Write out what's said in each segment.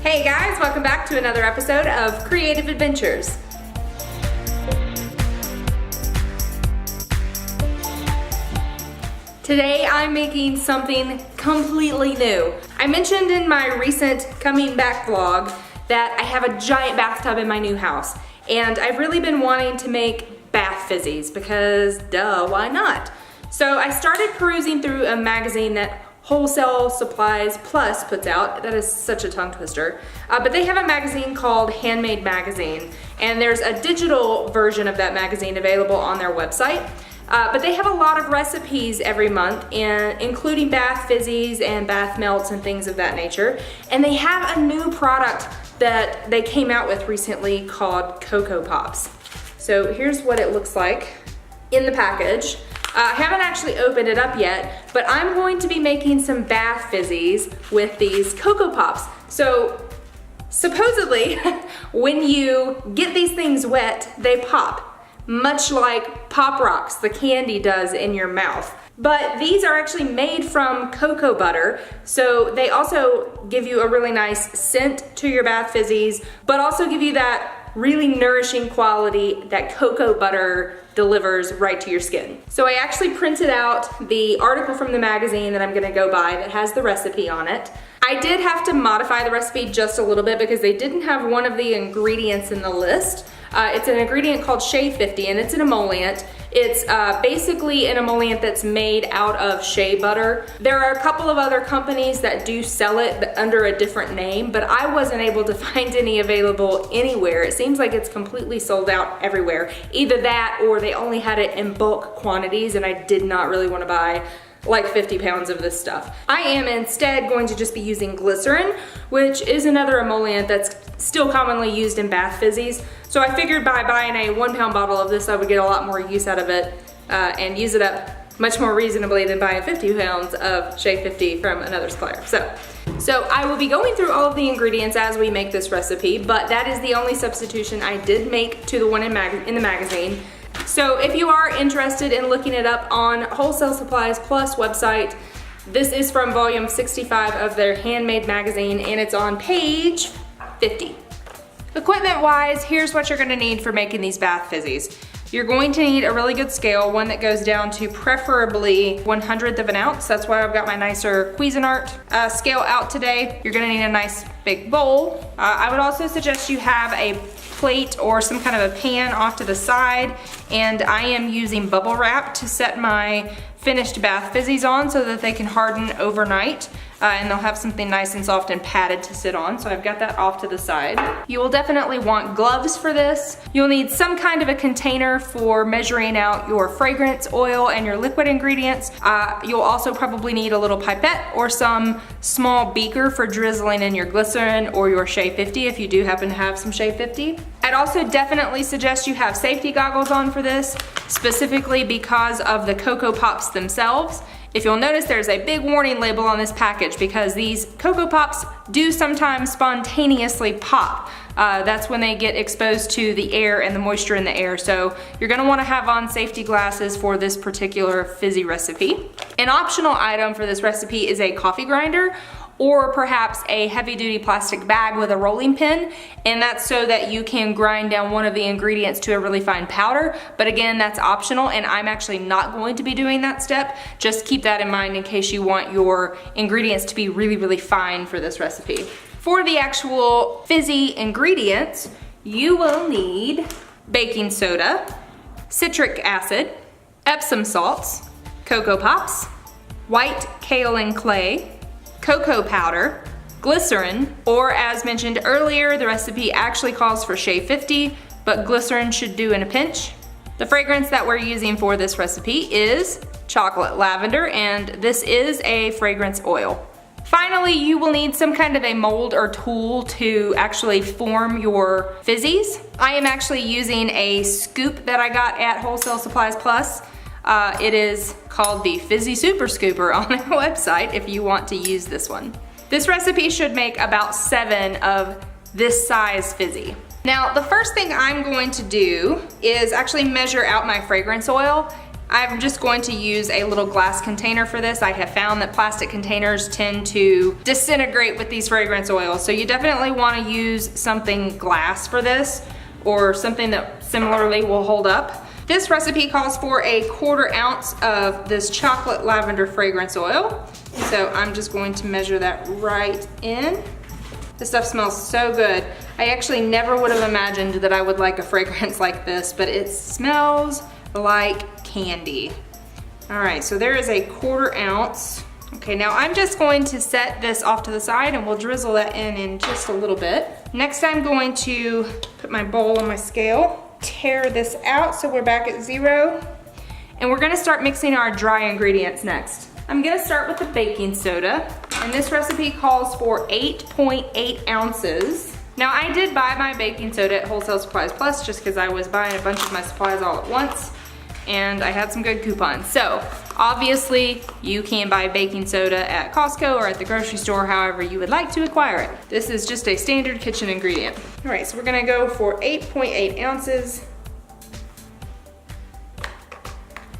Hey guys, welcome back to another episode of Creative Adventures. Today I'm making something completely new. I mentioned in my recent coming back vlog that I have a giant bathtub in my new house, and I've really been wanting to make bath fizzies because duh, why not? So I started perusing through a magazine that Wholesale Supplies Plus puts out. That is such a tongue twister. But they have a magazine called Handmade Magazine, and there's a digital version of that magazine available on their website. But they have a lot of recipes every month, including bath fizzies and bath melts and things of that nature. And they have a new product that they came out with recently called Cocoa Popz. So here's what it looks like in the package. I haven't actually opened it up yet, but I'm going to be making some bath fizzies with these Cocoa Popz. So supposedly, when you get these things wet, they pop, much like Pop Rocks, the candy, does in your mouth. But these are actually made from cocoa butter, so they also give you a really nice scent to your bath fizzies, but also give you that really nourishing quality that cocoa butter delivers right to your skin. So I actually printed out the article from the magazine that I'm gonna go buy that has the recipe on it. I did have to modify the recipe just a little bit because they didn't have one of the ingredients in the list. It's an ingredient called Shea 50, and it's an emollient. It's basically an emollient that's made out of shea butter. There are a couple of other companies that do sell it under a different name, but I wasn't able to find any available anywhere. It seems like it's completely sold out everywhere. Either that or they only had it in bulk quantities, and I did not really want to buy like 50 pounds of this stuff. I am instead going to just be using glycerin, which is another emollient that's still commonly used in bath fizzies. So I figured by buying a 1 pound bottle of this, I would get a lot more use out of it and use it up much more reasonably than buying 50 pounds of Shea 50 from another supplier. So I will be going through all of the ingredients as we make this recipe, but that is the only substitution I did make to the one in the magazine. So if you are interested in looking it up on Wholesale Supplies Plus website, this is from volume 65 of their Handmade Magazine, and it's on page 50. Equipment wise, here's what you're gonna need for making these bath fizzies. You're going to need a really good scale, one that goes down to preferably 1/100th of an ounce. That's why I've got my nicer Cuisinart scale out today. You're gonna need a nice big bowl. I would also suggest you have a plate or some kind of a pan off to the side, and I am using bubble wrap to set my finished bath fizzies on so that they can harden overnight, and they'll have something nice and soft and padded to sit on. So I've got that off to the side. You will definitely want gloves for this. You'll need some kind of a container for measuring out your fragrance oil and your liquid ingredients. You'll also probably need a little pipette or some small beaker for drizzling in your glycerin or your Shea 50 if you do happen to have some Shea 50. I'd also definitely suggest you have safety goggles on for this, specifically because of the Cocoa Popz themselves. If you'll notice, there's a big warning label on this package because these Cocoa Popz do sometimes spontaneously pop. That's when they get exposed to the air and the moisture in the air. So you're gonna wanna have on safety glasses for this particular fizzy recipe. An optional item for this recipe is a coffee grinder, or perhaps a heavy-duty plastic bag with a rolling pin, and that's so that you can grind down one of the ingredients to a really fine powder. But again, that's optional, and I'm actually not going to be doing that step. Just keep that in mind in case you want your ingredients to be really, really fine for this recipe. For the actual fizzy ingredients, you will need baking soda, citric acid, Epsom salts, Cocoa Popz, white kaolin clay, cocoa powder, glycerin, or as mentioned earlier, the recipe actually calls for Shea 50, but glycerin should do in a pinch. The fragrance that we're using for this recipe is chocolate lavender, and this is a fragrance oil. Finally, you will need some kind of a mold or tool to actually form your fizzies. I am actually using a scoop that I got at Wholesale Supplies Plus. It is called the Fizzy Super Scooper on their website if you want to use this one. This recipe should make about 7 of this size fizzy. Now, the first thing I'm going to do is actually measure out my fragrance oil I'm just going to use a little glass container for this. I have found that plastic containers tend to disintegrate with these fragrance oils, so you definitely want to use something glass for this, or something that similarly will hold up. This recipe calls for a 1/4 ounce of this chocolate lavender fragrance oil. So I'm just going to measure that right in. This stuff smells so good. I actually never would have imagined that I would like a fragrance like this, but it smells like candy. All right, so there is a 1/4 ounce. Okay, now I'm just going to set this off to the side and we'll drizzle that in just a little bit. Next, I'm going to put my bowl on my scale, tear this out so we're back at 0. And we're gonna start mixing our dry ingredients next. I'm gonna start with the baking soda, and this recipe calls for 8.8 ounces. Now I did buy my baking soda at Wholesale Supplies Plus just because I was buying a bunch of my supplies all at once, and I had some good coupons. So obviously you can buy baking soda at Costco or at the grocery store, however you would like to acquire it. This is just a standard kitchen ingredient. All right, so we're gonna go for 8.8 ounces.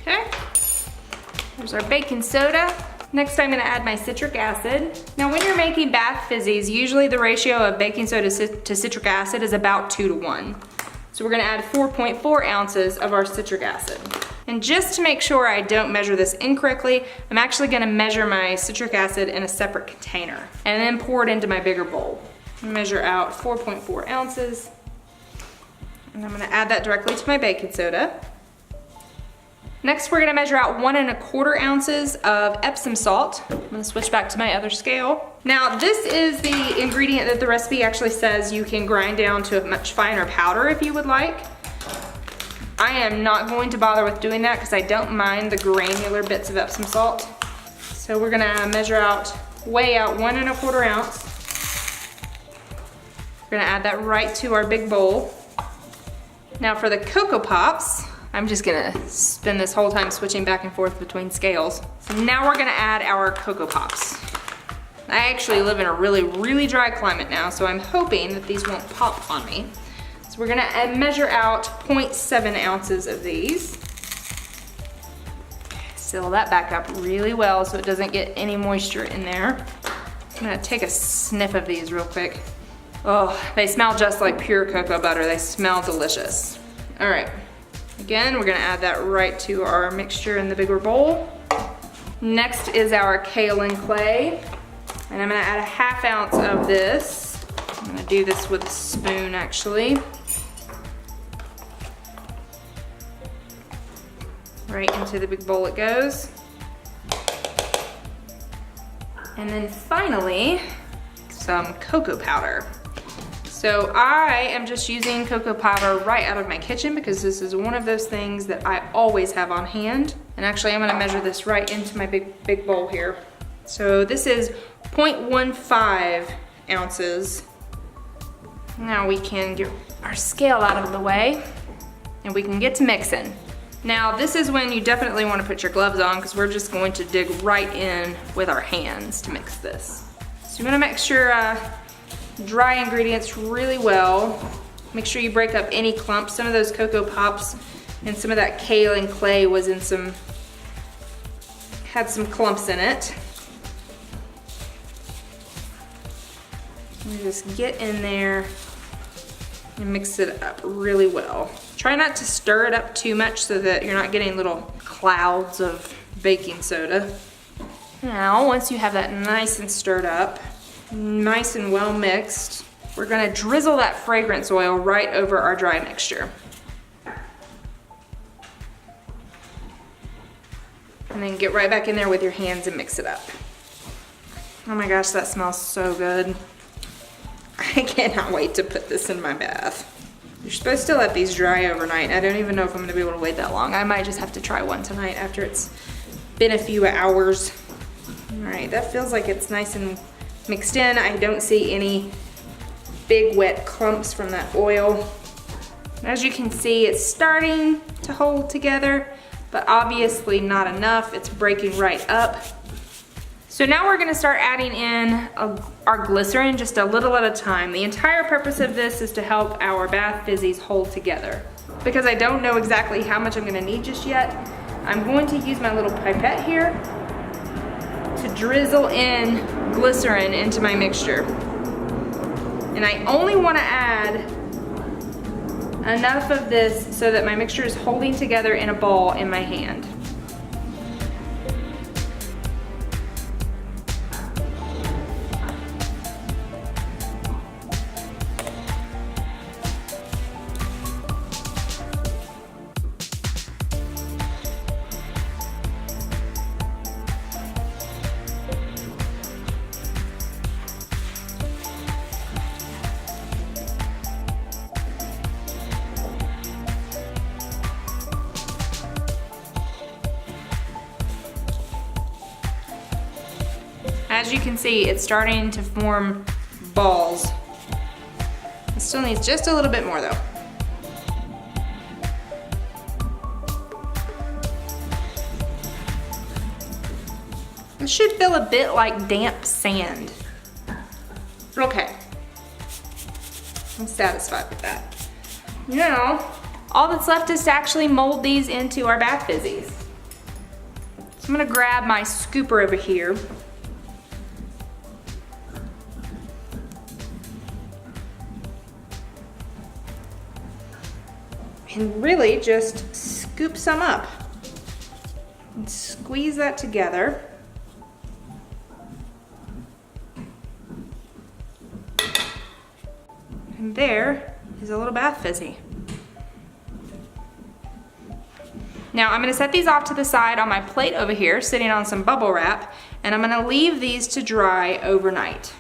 Okay, there's our baking soda. Next, I'm gonna add my citric acid. Now, when you're making bath fizzies, usually the ratio of baking soda to citric acid is about 2 to 1. So we're gonna add 4.4 ounces of our citric acid. And just to make sure I don't measure this incorrectly, I'm actually gonna measure my citric acid in a separate container and then pour it into my bigger bowl. Measure out 4.4 ounces. And I'm gonna add that directly to my baking soda. Next, we're gonna measure out 1 1/4 ounces of Epsom salt. I'm gonna switch back to my other scale. Now, this is the ingredient that the recipe actually says you can grind down to a much finer powder if you would like. I am not going to bother with doing that because I don't mind the granular bits of Epsom salt. So we're gonna measure out, weigh out 1 1/4 ounce. We're gonna add that right to our big bowl. Now for the Cocoa Popz, I'm just gonna spend this whole time switching back and forth between scales. So now we're gonna add our Cocoa Popz. I actually live in a really dry climate now, so I'm hoping that these won't pop on me. So we're gonna measure out 0.7 ounces of these. Seal that back up really well so it doesn't get any moisture in there. I'm gonna take a sniff of these real quick. Oh, they smell just like pure cocoa butter. They smell delicious. All right. Again, we're gonna add that right to our mixture in the bigger bowl. Next is our kaolin clay. And I'm gonna add a 1/2 ounce of this. I'm gonna do this with a spoon actually. Right into the big bowl it goes. And then finally, some cocoa powder. So I am just using cocoa powder right out of my kitchen because this is one of those things that I always have on hand. And actually I'm gonna measure this right into my big bowl here. So this is 0.15 ounces. Now we can get our scale out of the way and we can get to mixing. Now this is when you definitely wanna put your gloves on because we're just going to dig right in with our hands to mix this. So you wanna mix your dry ingredients really well. Make sure you break up any clumps. Some of those Cocoa Popz and some of that kaolin clay had some clumps in it. And just get in there and mix it up really well. Try not to stir it up too much so that you're not getting little clouds of baking soda. Now, once you have that nice and stirred up, nice and well mixed, we're gonna drizzle that fragrance oil right over our dry mixture. And then get right back in there with your hands and mix it up. Oh my gosh, that smells so good. I cannot wait to put this in my bath. You're supposed to let these dry overnight. I don't even know if I'm gonna be able to wait that long. I might just have to try one tonight after it's been a few hours. All right, that feels like it's nice and mixed in. I don't see any big wet clumps from that oil. As you can see, it's starting to hold together, but obviously not enough. It's breaking right up. So now we're gonna start adding in our glycerin just a little at a time. The entire purpose of this is to help our bath fizzies hold together. Because I don't know exactly how much I'm gonna need just yet, I'm going to use my little pipette here to drizzle in glycerin into my mixture. And I only want to add enough of this so that my mixture is holding together in a ball in my hand. As you can see, it's starting to form balls. It still needs just a little bit more though. It should feel a bit like damp sand. Okay, I'm satisfied with that. Now, all that's left is to actually mold these into our bath fizzies. So I'm gonna grab my scooper over here. And really just scoop some up and squeeze that together. And there is a little bath fizzy. Now I'm gonna set these off to the side on my plate over here, sitting on some bubble wrap, and I'm gonna leave these to dry overnight.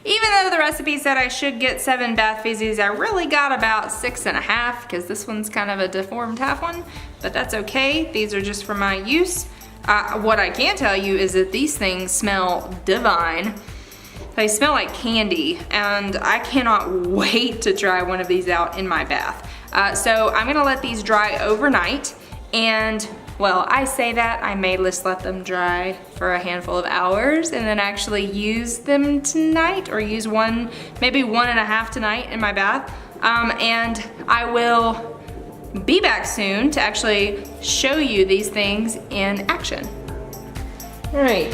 Even though the recipe said I should get 7 bath fizzies, I really got about 6.5 because this one's kind of a deformed half one, but that's okay. These are just for my use. What I can tell you is that these things smell divine. They smell like candy, and I cannot wait to try one of these out in my bath. So I'm gonna let these dry overnight, and well, I say that, I may just let them dry for a handful of hours and then actually use them tonight, or use one, maybe 1.5 tonight in my bath. And I will be back soon to actually show you these things in action. All right,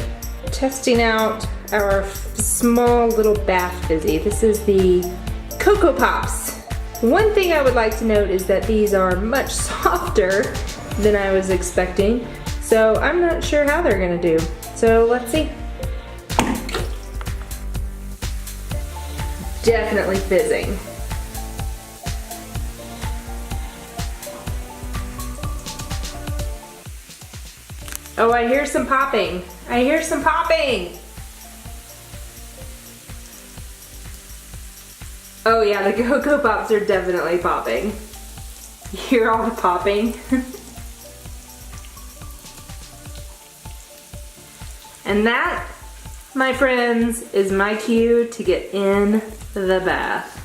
testing out our small little bath fizzy. This is the Cocoa Popz. One thing I would like to note is that these are much softer than I was expecting, so I'm not sure how they're gonna do. So let's see. Definitely fizzing. Oh, I hear some popping. I hear some popping. Oh yeah, the Cocoa Popz are definitely popping. You hear all the popping? And that, my friends, is my cue to get in the bath.